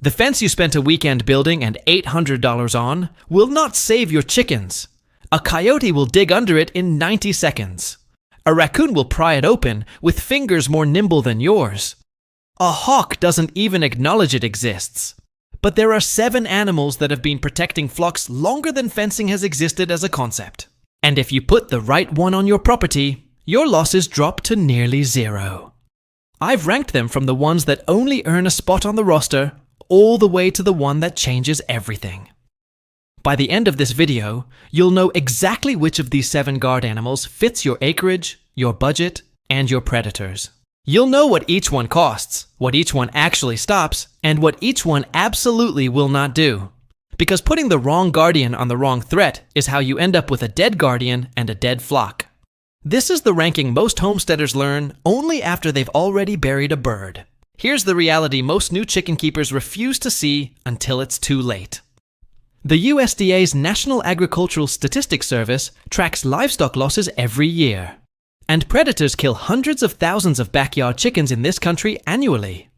The fence you spent a weekend building and $800 on will not save your chickens. A coyote will dig under it in 90 seconds. A raccoon will pry it open with fingers more nimble than yours. A hawk doesn't even acknowledge it exists. But there are 7 animals that have been protecting flocks longer than fencing has existed as a concept. And if you put the right one on your property, your losses drop to nearly 0. I've ranked them from the ones that only earn a spot on the roster all the way to the one that changes everything. By the end of this video, you'll know exactly which of these 7 guard animals fits your acreage, your budget, and your predators. You'll know what each one costs, what each one actually stops, and what each one absolutely will not do. Because putting the wrong guardian on the wrong threat is how you end up with a dead guardian and a dead flock. This is the ranking most homesteaders learn only after they've already buried a bird. Here's the reality most new chicken keepers refuse to see until it's too late. The USDA's National Agricultural Statistics Service tracks livestock losses every year. And predators kill hundreds of thousands of backyard chickens in this country annually.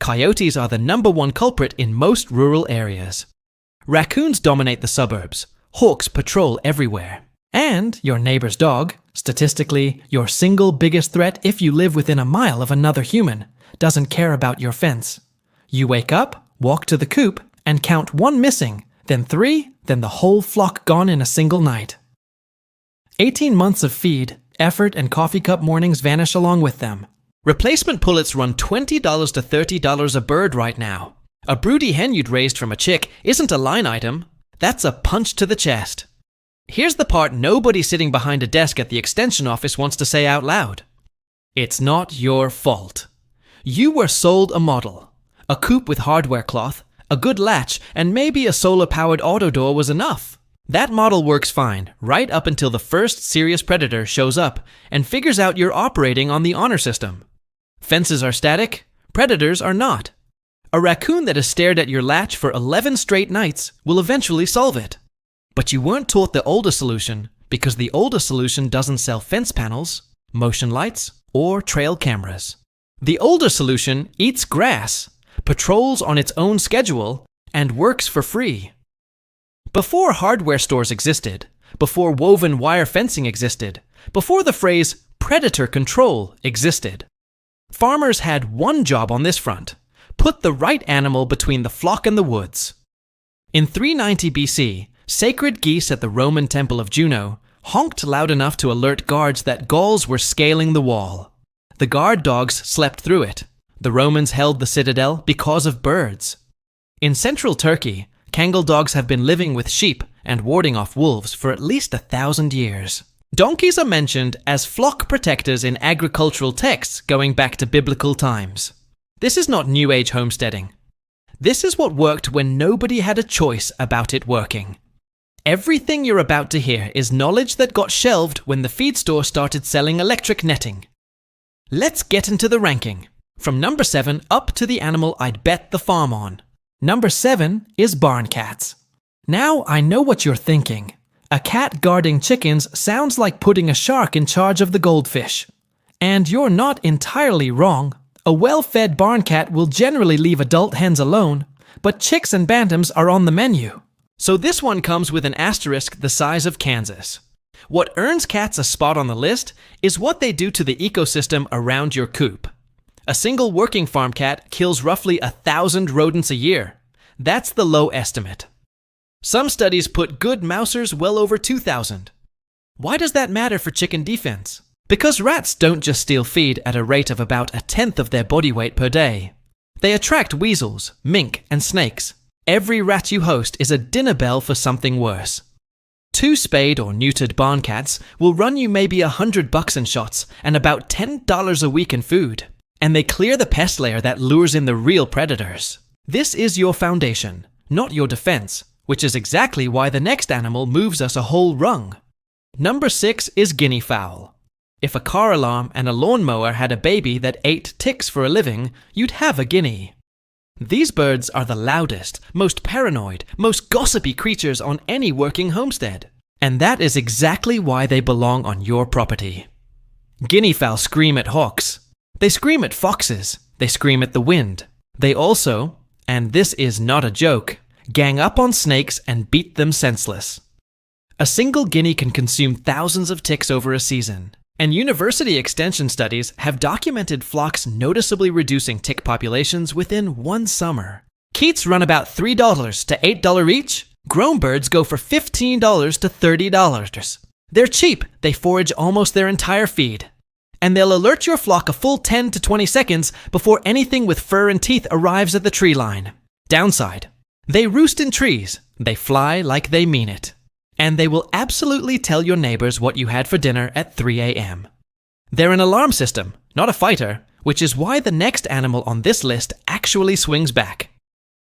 Coyotes are the #1 culprit in most rural areas. Raccoons dominate the suburbs. Hawks patrol everywhere. And your neighbor's dog, statistically your single biggest threat if you live within a mile of another human, doesn't care about your fence. You wake up, walk to the coop, and count 1 missing, then 3, then the whole flock gone in a single night. 18 months of feed, effort, and coffee cup mornings vanish along with them. Replacement pullets run $20 to $30 a bird right now. A broody hen you'd raised from a chick isn't a line item. That's a punch to the chest. Here's the part nobody sitting behind a desk at the extension office wants to say out loud. It's not your fault. You were sold a model. A coop with hardware cloth, a good latch, and maybe a solar-powered auto door was enough. That model works fine, right up until the first serious predator shows up and figures out you're operating on the honor system. Fences are static, predators are not. A raccoon that has stared at your latch for 11 straight nights will eventually solve it. But you weren't taught the older solution because the older solution doesn't sell fence panels, motion lights, or trail cameras. The older solution eats grass, patrols on its own schedule, and works for free. Before hardware stores existed, before woven wire fencing existed, before the phrase predator control existed, farmers had one job on this front: put the right animal between the flock and the woods. In 390 BC, sacred geese at the Roman temple of Juno honked loud enough to alert guards that Gauls were scaling the wall. The guard dogs slept through it. The Romans held the citadel because of birds. In central Turkey, Kangal dogs have been living with sheep and warding off wolves for at least 1,000 years. Donkeys are mentioned as flock protectors in agricultural texts going back to biblical times. This is not New Age homesteading. This is what worked when nobody had a choice about it working. Everything you're about to hear is knowledge that got shelved when the feed store started selling electric netting. Let's get into the ranking, from number 7 up to the animal I'd bet the farm on. Number 7 is barn cats. Now I know what you're thinking. A cat guarding chickens sounds like putting a shark in charge of the goldfish. And you're not entirely wrong. A well-fed barn cat will generally leave adult hens alone, but chicks and bantams are on the menu. So this one comes with an asterisk the size of Kansas. What earns cats a spot on the list is what they do to the ecosystem around your coop. A single working farm cat kills roughly 1,000 rodents a year. That's the low estimate. Some studies put good mousers well over 2,000. Why does that matter for chicken defense? Because rats don't just steal feed at a rate of about 1/10 of their body weight per day. They attract weasels, mink, and snakes. Every rat you host is a dinner bell for something worse. 2 spayed or neutered barn cats will run you maybe $100 in shots and about $10 a week in food. And they clear the pest layer that lures in the real predators. This is your foundation, not your defense, which is exactly why the next animal moves us a whole rung. Number 6 is guinea fowl. If a car alarm and a lawnmower had a baby that ate ticks for a living, you'd have a guinea. These birds are the loudest, most paranoid, most gossipy creatures on any working homestead. And that is exactly why they belong on your property. Guinea fowl scream at hawks. They scream at foxes. They scream at the wind. They also, and this is not a joke, gang up on snakes and beat them senseless. A single guinea can consume thousands of ticks over a season, and university extension studies have documented flocks noticeably reducing tick populations within one summer. Keats run about $3 to $8 each. Grown birds go for $15 to $30. They're cheap, they forage almost their entire feed. And they'll alert your flock a full 10 to 20 seconds before anything with fur and teeth arrives at the tree line. Downside: they roost in trees, they fly like they mean it. And they will absolutely tell your neighbors what you had for dinner at 3 a.m. They're an alarm system, not a fighter, which is why the next animal on this list actually swings back.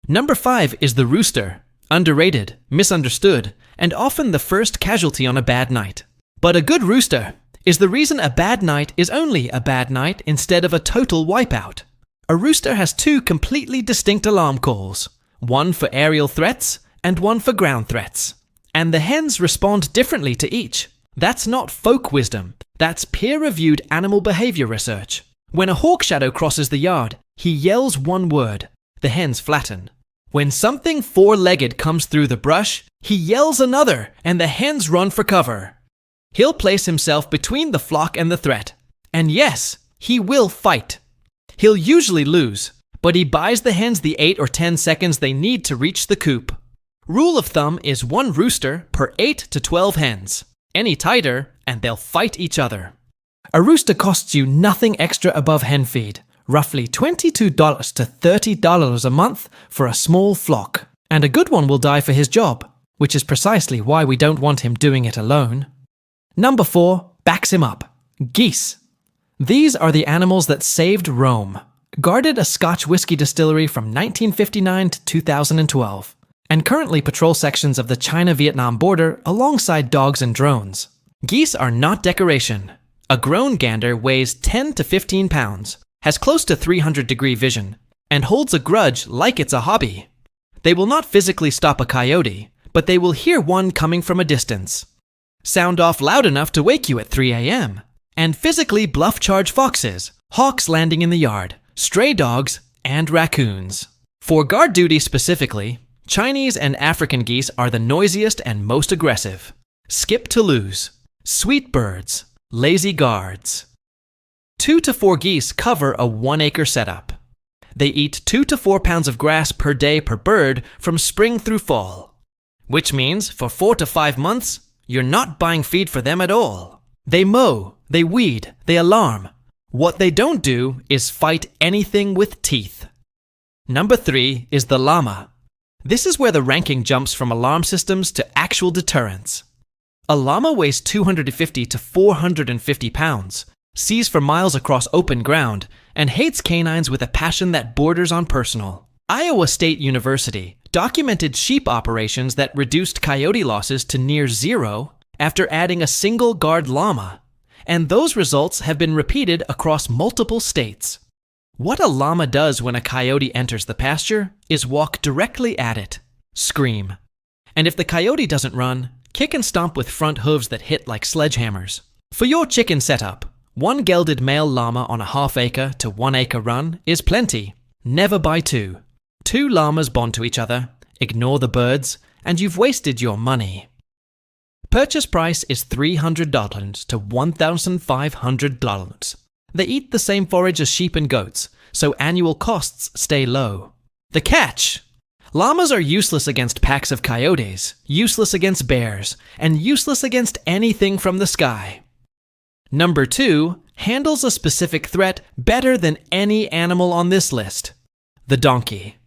Number 5 is the rooster. Underrated, misunderstood, and often the first casualty on a bad night. But a good rooster is the reason a bad night is only a bad night instead of a total wipeout. A rooster has 2 completely distinct alarm calls, one for aerial threats and one for ground threats. And the hens respond differently to each. That's not folk wisdom, that's peer-reviewed animal behavior research. When a hawk shadow crosses the yard, he yells one word. The hens flatten. When something 4-legged comes through the brush, he yells another, and the hens run for cover. He'll place himself between the flock and the threat. And yes, he will fight. He'll usually lose, but he buys the hens the 8 or 10 seconds they need to reach the coop. Rule of thumb is 1 rooster per 8 to 12 hens. Any tighter, and they'll fight each other. A rooster costs you nothing extra above hen feed. Roughly $22 to $30 a month for a small flock. And a good one will die for his job, which is precisely why we don't want him doing it alone. Number 4 backs him up. Geese. These are the animals that saved Rome, guarded a Scotch whiskey distillery from 1959 to 2012, and currently patrol sections of the China-Vietnam border alongside dogs and drones. Geese are not decoration. A grown gander weighs 10 to 15 pounds, has close to 300-degree vision, and holds a grudge like it's a hobby. They will not physically stop a coyote, but they will hear one coming from a distance, sound off loud enough to wake you at 3 a.m., and physically bluff charge foxes, hawks landing in the yard, stray dogs, and raccoons. For guard duty specifically, Chinese and African geese are the noisiest and most aggressive. Skip to lose. Sweet birds. Lazy guards. 2 to 4 geese cover a 1-acre setup. They eat 2 to 4 pounds of grass per day per bird from spring through fall. Which means for 4 to 5 months, you're not buying feed for them at all. They mow, they weed, they alarm. What they don't do is fight anything with teeth. Number 3 is the llama. This is where the ranking jumps from alarm systems to actual deterrence. A llama weighs 250 to 450 pounds, sees for miles across open ground, and hates canines with a passion that borders on personal. Iowa State University documented sheep operations that reduced coyote losses to near zero after adding a single guard llama, and those results have been repeated across multiple states. What a llama does when a coyote enters the pasture is walk directly at it, scream. And if the coyote doesn't run, kick and stomp with front hooves that hit like sledgehammers. For your chicken setup, 1 gelded male llama on a half-acre to 1-acre run is plenty. Never buy 2. 2 llamas bond to each other, ignore the birds, and you've wasted your money. Purchase price is $300 to $1,500. They eat the same forage as sheep and goats, so annual costs stay low. The catch! Llamas are useless against packs of coyotes, useless against bears, and useless against anything from the sky. Number 2 handles a specific threat better than any animal on this list. The donkey.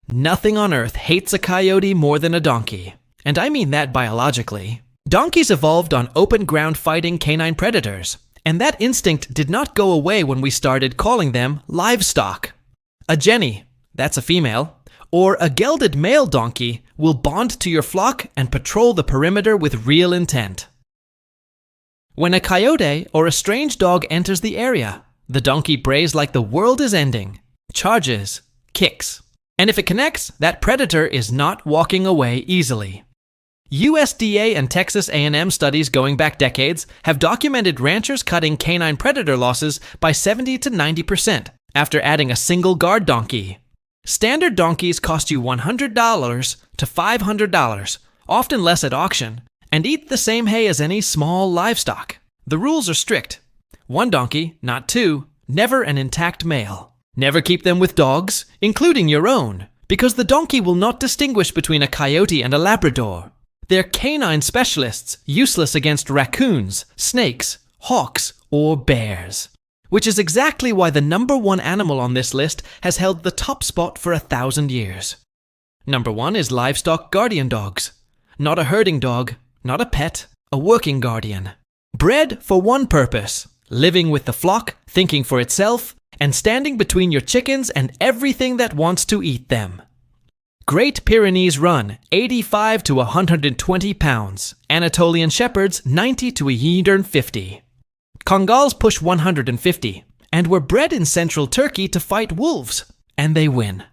Nothing on earth hates a coyote more than a donkey, and I mean that biologically. Donkeys evolved on open ground fighting canine predators, and that instinct did not go away when we started calling them livestock. A jenny, that's a female, or a gelded male donkey will bond to your flock and patrol the perimeter with real intent. When a coyote or a strange dog enters the area, the donkey brays like the world is ending, charges, kicks, and if it connects, that predator is not walking away easily. USDA and Texas A&M studies going back decades have documented ranchers cutting canine predator losses by 70 to 90% after adding a single guard donkey. Standard donkeys cost you $100 to $500, often less at auction, and eat the same hay as any small livestock. The rules are strict. 1 donkey, not 2, never an intact male. Never keep them with dogs, including your own, because the donkey will not distinguish between a coyote and a Labrador. They're canine specialists, useless against raccoons, snakes, hawks, or bears. Which is exactly why the number 1 animal on this list has held the top spot for 1,000 years. Number 1 is livestock guardian dogs. Not a herding dog, not a pet, a working guardian. Bred for one purpose: living with the flock, thinking for itself, and standing between your chickens and everything that wants to eat them. Great Pyrenees run 85 to 120 pounds. Anatolian Shepherds 90 to 150. Congals push 150 and were bred in central Turkey to fight wolves, and they win.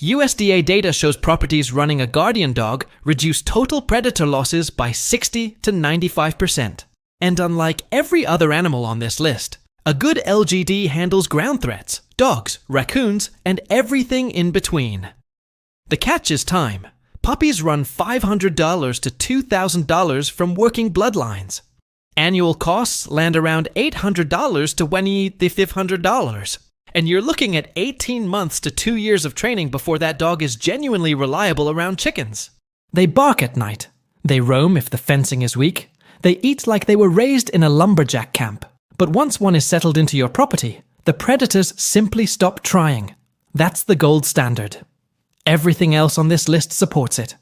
USDA data shows properties running a guardian dog reduce total predator losses by 60 to 95%. And unlike every other animal on this list, a good LGD handles ground threats, dogs, raccoons, and everything in between. The catch is time. Puppies run $500 to $2,000 from working bloodlines. Annual costs land around $800 to $2,500. And you're looking at 18 months to 2 years of training before that dog is genuinely reliable around chickens. They bark at night. They roam if the fencing is weak. They eat like they were raised in a lumberjack camp. But once one is settled into your property, the predators simply stop trying. That's the gold standard. Everything else on this list supports it.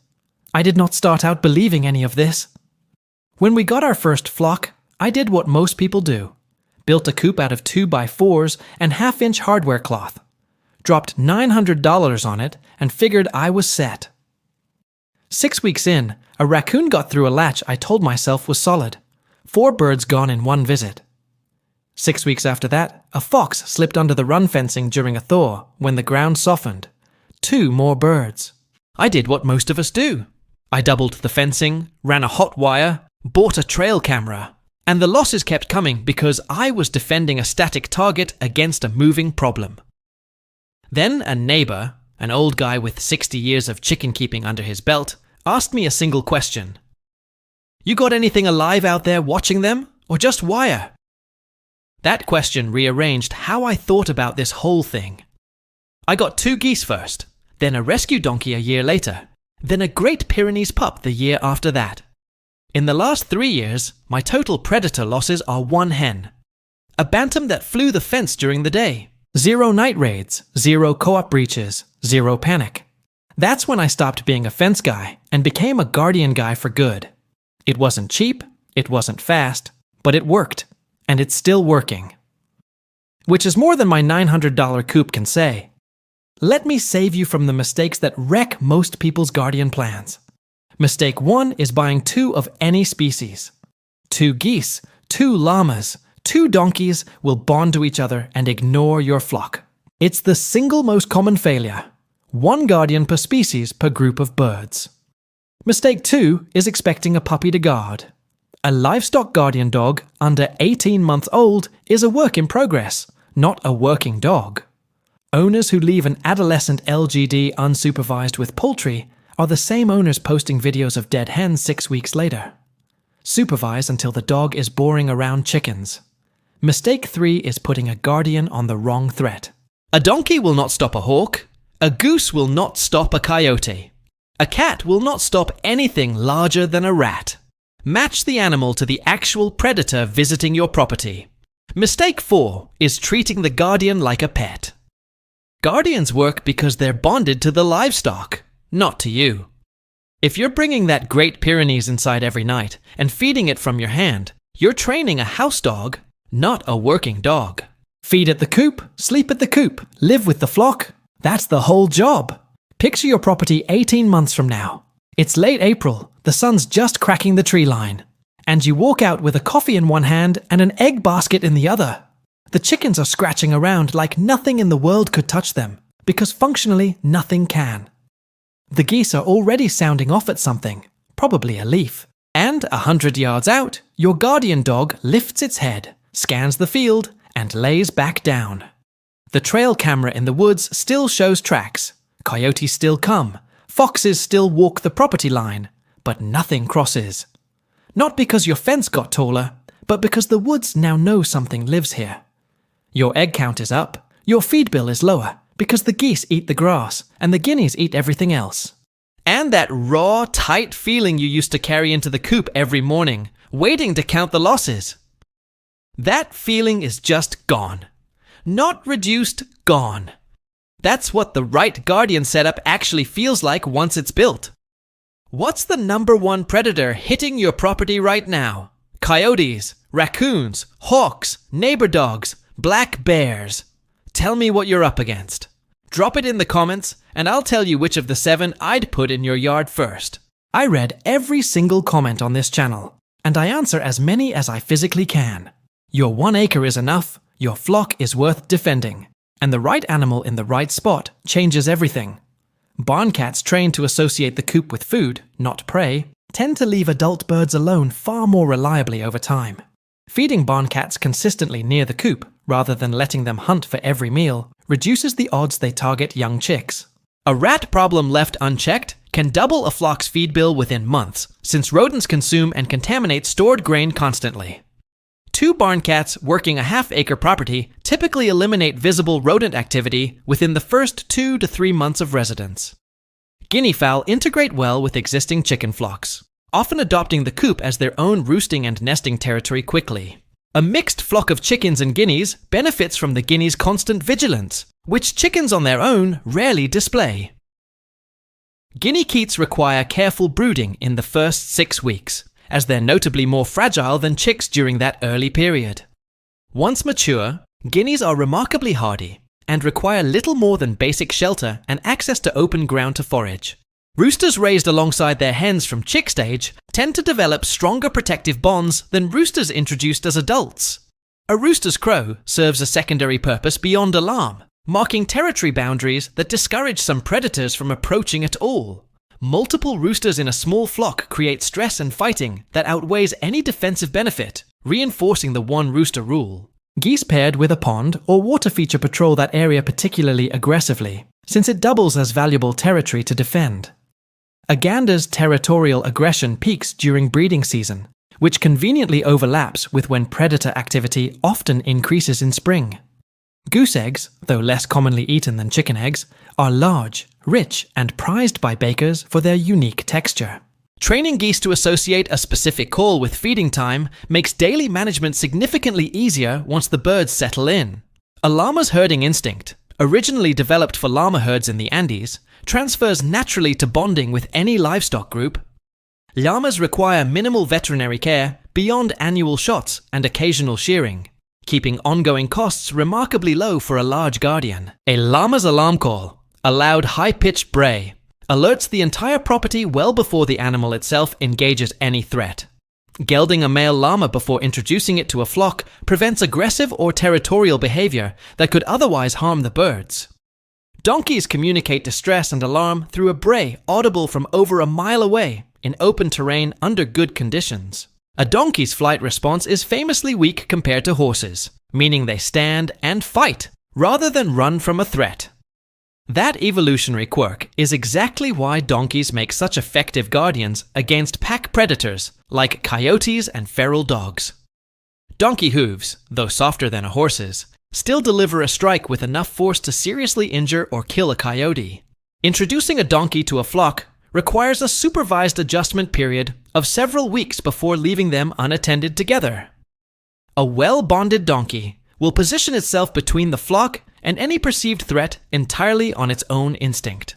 I did not start out believing any of this. When we got our first flock, I did what most people do. Built a coop out of 2x4s and 1/2-inch hardware cloth. Dropped $900 on it and figured I was set. 6 weeks in, a raccoon got through a latch I told myself was solid. 4 birds gone in one visit. 6 weeks after that, a fox slipped under the run fencing during a thaw when the ground softened. 2 more birds. I did what most of us do. I doubled the fencing, ran a hot wire, bought a trail camera. And the losses kept coming because I was defending a static target against a moving problem. Then a neighbor, an old guy with 60 years of chicken keeping under his belt, asked me a single question. You got anything alive out there watching them, or just wire? That question rearranged how I thought about this whole thing. I got 2 geese first, then a rescue donkey a year later, then a Great Pyrenees pup the year after that. In the last 3 years, my total predator losses are 1 hen. A bantam that flew the fence during the day. 0 night raids, 0 co-op breaches, 0 panic. That's when I stopped being a fence guy and became a guardian guy for good. It wasn't cheap, it wasn't fast, but it worked, and it's still working. Which is more than my $900 coop can say. Let me save you from the mistakes that wreck most people's guardian plans. Mistake 1 is buying 2 of any species. 2 geese, 2 llamas, 2 donkeys will bond to each other and ignore your flock. It's the single most common failure. 1 guardian per species per group of birds. Mistake 2 is expecting a puppy to guard. A livestock guardian dog under 18 months old is a work in progress, not a working dog. Owners who leave an adolescent LGD unsupervised with poultry are the same owners posting videos of dead hens 6 weeks later. Supervise until the dog is boring around chickens. Mistake 3 is putting a guardian on the wrong threat. A donkey will not stop a hawk. A goose will not stop a coyote. A cat will not stop anything larger than a rat. Match the animal to the actual predator visiting your property. Mistake 4 is treating the guardian like a pet. Guardians work because they're bonded to the livestock, not to you. If you're bringing that Great Pyrenees inside every night and feeding it from your hand, you're training a house dog, not a working dog. Feed at the coop, sleep at the coop, live with the flock. That's the whole job. Picture your property 18 months from now. It's late April, the sun's just cracking the tree line, and you walk out with a coffee in one hand and an egg basket in the other. The chickens are scratching around like nothing in the world could touch them, because functionally nothing can. The geese are already sounding off at something, probably a leaf. And 100 yards out, your guardian dog lifts its head, scans the field, and lays back down. The trail camera in the woods still shows tracks. Coyotes still come. Foxes still walk the property line. But nothing crosses. Not because your fence got taller, but because the woods now know something lives here. Your egg count is up. Your feed bill is lower because the geese eat the grass and the guineas eat everything else. And that raw, tight feeling you used to carry into the coop every morning, waiting to count the losses. That feeling is just gone. Not reduced, gone. That's what the right guardian setup actually feels like once it's built. What's the number one predator hitting your property right now? Coyotes, raccoons, hawks, neighbor dogs, black bears. Tell me what you're up against. Drop it in the comments, and I'll tell you which of the 7 I'd put in your yard first. I read every single comment on this channel, and I answer as many as I physically can. Your 1 acre is enough, your flock is worth defending, and the right animal in the right spot changes everything. Barn cats trained to associate the coop with food, not prey, tend to leave adult birds alone far more reliably over time. Feeding barn cats consistently near the coop, rather than letting them hunt for every meal, reduces the odds they target young chicks. A rat problem left unchecked can double a flock's feed bill within months, since rodents consume and contaminate stored grain constantly. 2 barn cats working a half-acre property typically eliminate visible rodent activity within the first 2 to 3 months of residence. Guinea fowl integrate well with existing chicken flocks, often adopting the coop as their own roosting and nesting territory quickly. A mixed flock of chickens and guineas benefits from the guinea's constant vigilance, which chickens on their own rarely display. Guinea keets require careful brooding in the first 6 weeks, as they're notably more fragile than chicks during that early period. Once mature, guineas are remarkably hardy and require little more than basic shelter and access to open ground to forage. Roosters raised alongside their hens from chick stage tend to develop stronger protective bonds than roosters introduced as adults. A rooster's crow serves a secondary purpose beyond alarm, marking territory boundaries that discourage some predators from approaching at all. Multiple roosters in a small flock create stress and fighting that outweighs any defensive benefit, reinforcing the 1 rooster rule. Geese paired with a pond or water feature patrol that area particularly aggressively, since it doubles as valuable territory to defend. A gander's territorial aggression peaks during breeding season, which conveniently overlaps with when predator activity often increases in spring. Goose eggs, though less commonly eaten than chicken eggs, are large, rich, and prized by bakers for their unique texture. Training geese to associate a specific call with feeding time makes daily management significantly easier once the birds settle in. A llama's herding instinct, originally developed for llama herds in the Andes, transfers naturally to bonding with any livestock group. Llamas require minimal veterinary care beyond annual shots and occasional shearing, keeping ongoing costs remarkably low for a large guardian. A llama's alarm call, a loud high-pitched bray, alerts the entire property well before the animal itself engages any threat. Gelding a male llama before introducing it to a flock prevents aggressive or territorial behavior that could otherwise harm the birds. Donkeys communicate distress and alarm through a bray audible from over a mile away in open terrain under good conditions. A donkey's flight response is famously weak compared to horses, meaning they stand and fight rather than run from a threat. That evolutionary quirk is exactly why donkeys make such effective guardians against pack predators like coyotes and feral dogs. Donkey hooves, though softer than a horse's, still deliver a strike with enough force to seriously injure or kill a coyote. Introducing a donkey to a flock requires a supervised adjustment period of several weeks before leaving them unattended together. A well-bonded donkey will position itself between the flock and any perceived threat entirely on its own instinct.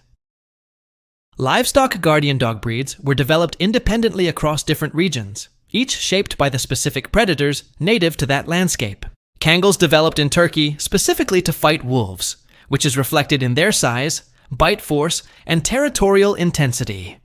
Livestock guardian dog breeds were developed independently across different regions, each shaped by the specific predators native to that landscape. Kangals developed in Turkey specifically to fight wolves, which is reflected in their size, bite force, and territorial intensity.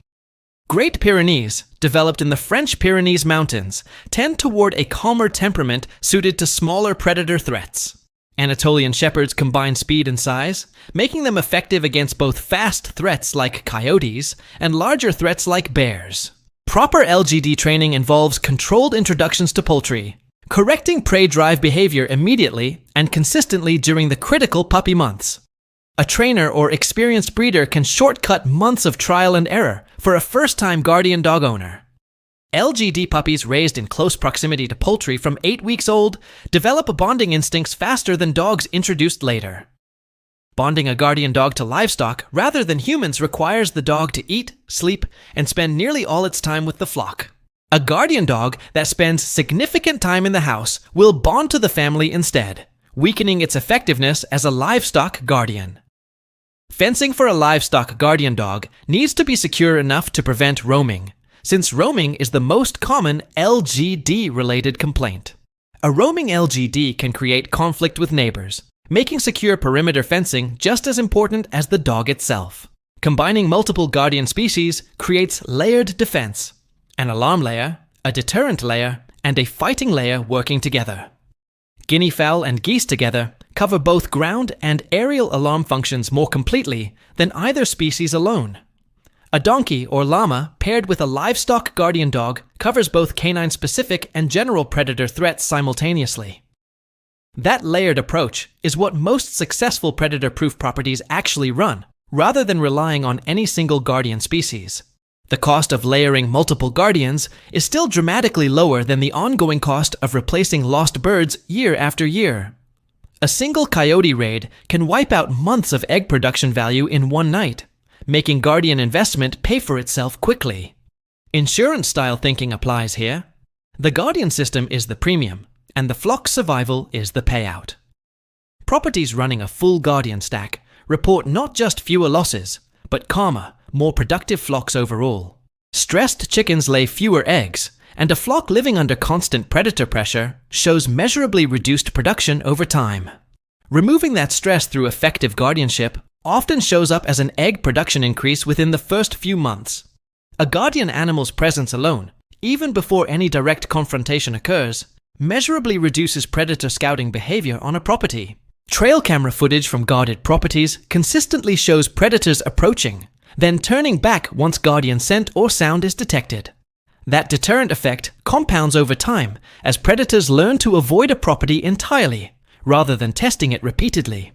Great Pyrenees, developed in the French Pyrenees Mountains, tend toward a calmer temperament suited to smaller predator threats. Anatolian Shepherds combine speed and size, making them effective against both fast threats like coyotes and larger threats like bears. Proper LGD training involves controlled introductions to poultry, correcting prey drive behavior immediately and consistently during the critical puppy months. A trainer or experienced breeder can shortcut months of trial and error for a first-time guardian dog owner. LGD puppies raised in close proximity to poultry from 8 weeks old develop bonding instincts faster than dogs introduced later. Bonding a guardian dog to livestock rather than humans requires the dog to eat, sleep, and spend nearly all its time with the flock. A guardian dog that spends significant time in the house will bond to the family instead, weakening its effectiveness as a livestock guardian. Fencing for a livestock guardian dog needs to be secure enough to prevent roaming, since roaming is the most common LGD-related complaint. A roaming LGD can create conflict with neighbors, making secure perimeter fencing just as important as the dog itself. Combining multiple guardian species creates layered defense, an alarm layer, a deterrent layer, and a fighting layer working together. Guinea fowl and geese together cover both ground and aerial alarm functions more completely than either species alone. A donkey or llama paired with a livestock guardian dog covers both canine-specific and general predator threats simultaneously. That layered approach is what most successful predator-proof properties actually run, rather than relying on any single guardian species. The cost of layering multiple guardians is still dramatically lower than the ongoing cost of replacing lost birds year after year. A single coyote raid can wipe out months of egg production value in one night, making guardian investment pay for itself quickly. Insurance-style thinking applies here. The guardian system is the premium, and the flock's survival is the payout. Properties running a full guardian stack report not just fewer losses, but calmer, more productive flocks overall. Stressed chickens lay fewer eggs, and a flock living under constant predator pressure shows measurably reduced production over time. Removing that stress through effective guardianship often shows up as an egg production increase within the first few months. A guardian animal's presence alone, even before any direct confrontation occurs, measurably reduces predator scouting behavior on a property. Trail camera footage from guarded properties consistently shows predators approaching, then turning back once guardian scent or sound is detected. That deterrent effect compounds over time as predators learn to avoid a property entirely, rather than testing it repeatedly.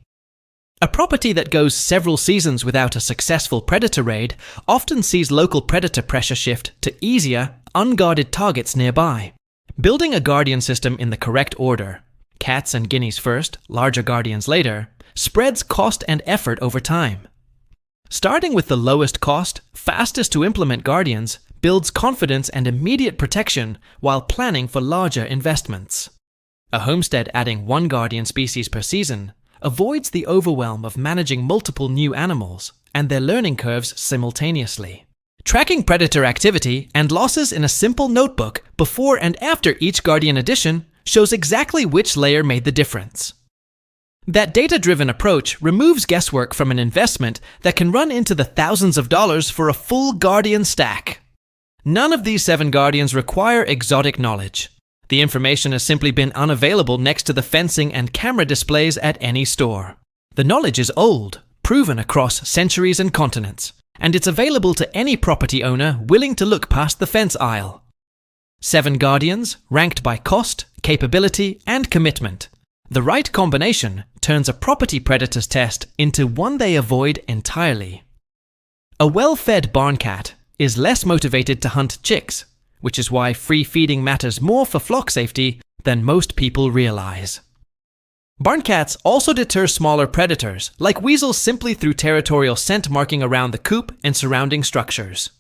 A property that goes several seasons without a successful predator raid often sees local predator pressure shift to easier, unguarded targets nearby. Building a guardian system in the correct order, cats and guineas first, larger guardians later, spreads cost and effort over time. Starting with the lowest cost, fastest to implement guardians builds confidence and immediate protection while planning for larger investments. A homestead adding one guardian species per season avoids the overwhelm of managing multiple new animals and their learning curves simultaneously. Tracking predator activity and losses in a simple notebook before and after each guardian addition shows exactly which layer made the difference. That data-driven approach removes guesswork from an investment that can run into the thousands of dollars for a full guardian stack. None of these 7 guardians require exotic knowledge. The information has simply been unavailable next to the fencing and camera displays at any store. The knowledge is old, proven across centuries and continents, and it's available to any property owner willing to look past the fence aisle. 7 guardians, ranked by cost, capability, and commitment. The right combination turns a property predator's test into one they avoid entirely. A well-fed barn cat is less motivated to hunt chicks, which is why free feeding matters more for flock safety than most people realize. Barn cats also deter smaller predators, like weasels, simply through territorial scent marking around the coop and surrounding structures.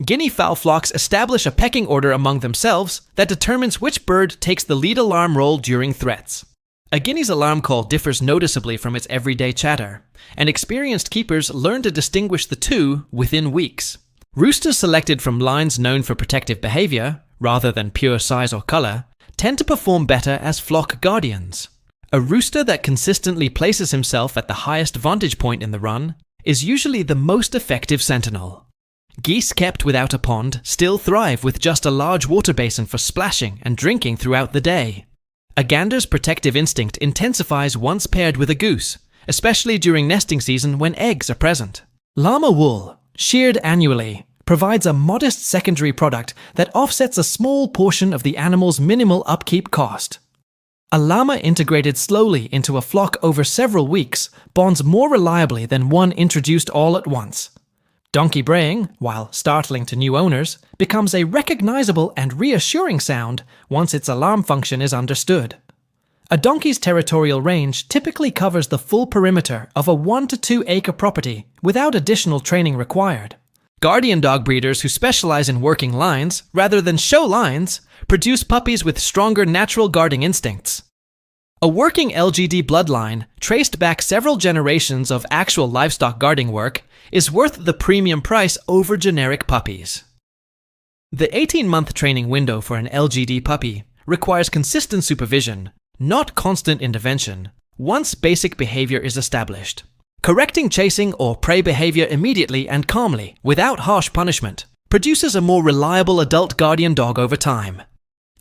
Guinea fowl flocks establish a pecking order among themselves that determines which bird takes the lead alarm role during threats. A guinea's alarm call differs noticeably from its everyday chatter, and experienced keepers learn to distinguish the two within weeks. Roosters selected from lines known for protective behavior, rather than pure size or color, tend to perform better as flock guardians. A rooster that consistently places himself at the highest vantage point in the run is usually the most effective sentinel. Geese kept without a pond still thrive with just a large water basin for splashing and drinking throughout the day. A gander's protective instinct intensifies once paired with a goose, especially during nesting season when eggs are present. Llama wool, sheared annually, provides a modest secondary product that offsets a small portion of the animal's minimal upkeep cost. A llama integrated slowly into a flock over several weeks bonds more reliably than one introduced all at once. Donkey braying, while startling to new owners, becomes a recognizable and reassuring sound once its alarm function is understood. A donkey's territorial range typically covers the full perimeter of a 1 to 2 acre property without additional training required. Guardian dog breeders who specialize in working lines, rather than show lines, produce puppies with stronger natural guarding instincts. A working LGD bloodline, traced back several generations of actual livestock guarding work, is worth the premium price over generic puppies. The 18-month training window for an LGD puppy requires consistent supervision, not constant intervention, once basic behavior is established. Correcting chasing or prey behavior immediately and calmly, without harsh punishment, produces a more reliable adult guardian dog over time.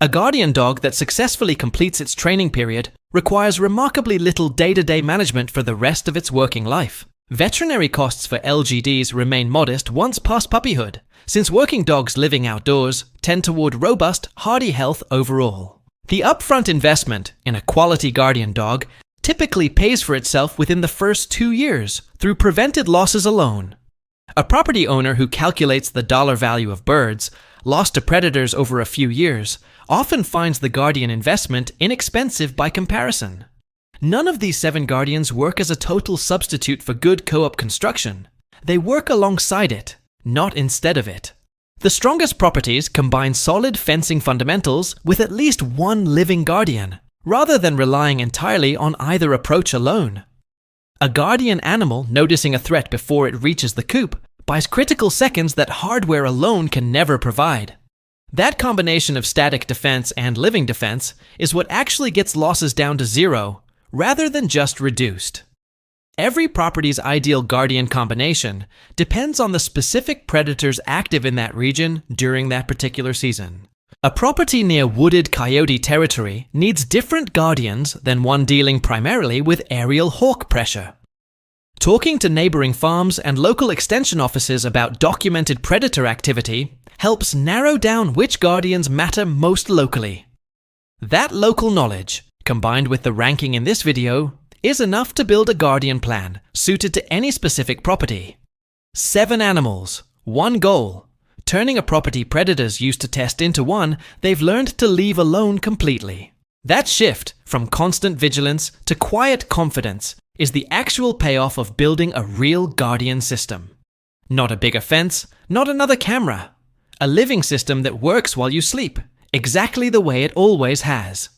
A guardian dog that successfully completes its training period requires remarkably little day-to-day management for the rest of its working life. Veterinary costs for LGDs remain modest once past puppyhood, since working dogs living outdoors tend toward robust, hardy health overall. The upfront investment in a quality guardian dog typically pays for itself within the first 2 years through prevented losses alone. A property owner who calculates the dollar value of birds lost to predators over a few years often finds the guardian investment inexpensive by comparison. None of these 7 guardians work as a total substitute for good co-op construction. They work alongside it, not instead of it. The strongest properties combine solid fencing fundamentals with at least one living guardian, rather than relying entirely on either approach alone. A guardian animal noticing a threat before it reaches the coop buys critical seconds that hardware alone can never provide. That combination of static defense and living defense is what actually gets losses down to 0, rather than just reduced. Every property's ideal guardian combination depends on the specific predators active in that region during that particular season. A property near wooded coyote territory needs different guardians than one dealing primarily with aerial hawk pressure. Talking to neighboring farms and local extension offices about documented predator activity helps narrow down which guardians matter most locally. That local knowledge, combined with the ranking in this video, is enough to build a guardian plan suited to any specific property. 7 animals, 1 goal. Turning a property predators used to test into one they've learned to leave alone completely. That shift from constant vigilance to quiet confidence is the actual payoff of building a real guardian system. Not a bigger fence, not another camera. A living system that works while you sleep, exactly the way it always has.